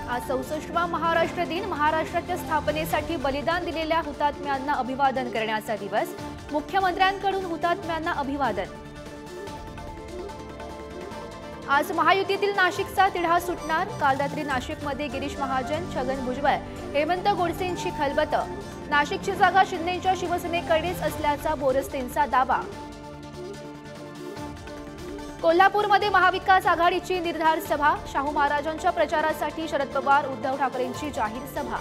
आज 64वा महाराष्ट्र दिन. महाराष्ट्राच्या स्थापनेसाठी बलिदान दिलेल्या हुतात्म्यांना अभिवादन करण्याचा दिवस. मुख्यमंत्र्यांकडून हुतात्म्यांना अभिवादन. आज महायुतीतील नाशिकचा तिढा सुटणार. काल रात्री नाशिकमध्ये गिरीश महाजन, छगन भुजबळ, हेमंत गोडसेंची खलबतं. नाशिकची जागा शिंदेंच्या शिवसेनेकडेच असल्याचा बोरसेंचा दावा. कोल्हापूरमध्ये महाविकास आघाडीची निर्धार सभा. शाहू महाराजांच्या प्रचारासाठी शरद पवार, उद्धव ठाकरेंची जाहीर सभा.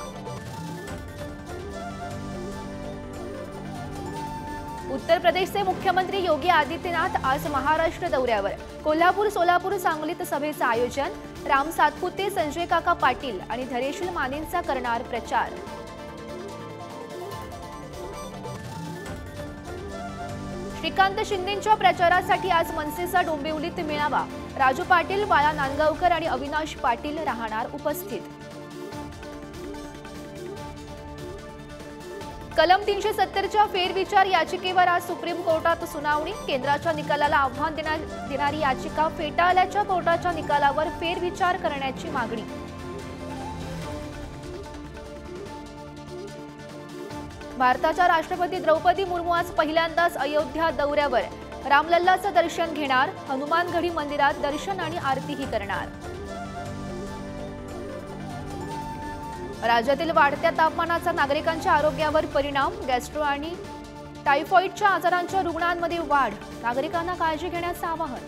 उत्तर प्रदेशचे मुख्यमंत्री योगी आदित्यनाथ आज महाराष्ट्र दौऱ्यावर. कोल्हापूर, सोलापूर, सांगलीत सभेचं आयोजन. राम सातपुते, संजय काका पाटील आणि धैर्यशील मानेंचा करणार प्रचार. श्रीकांत शिंदेंच्या प्रचारासाठी आज मनसेचा डोंबिवलीत मेळावा. राजू पाटील, बाळा नांदगावकर आणि अविनाश पाटील राहणार उपस्थित. कलम 370च्या फेरविचार याचिकेवर आज सुप्रीम कोर्टात सुनावणी. केंद्राच्या निकालाला आव्हान देणारी याचिका फेटाळल्याच्या कोर्टाच्या निकालावर फेरविचार करण्याची मागणी. भारताच्या राष्ट्रपती द्रौपदी मुर्मू आज पहिल्यांदाच अयोध्या दौऱ्यावर. रामलल्लाचं दर्शन घेणार. हनुमानगढी मंदिरात दर्शन आणि आरतीही करणार. राज्यातील वाढत्या तापमानाचा नागरिकांच्या आरोग्यावर परिणाम. गॅस्ट्रो आणि टायफॉइडच्या आजारांच्या रुग्णांमध्ये वाढ. नागरिकांना काळजी घेण्याचं आवाहन.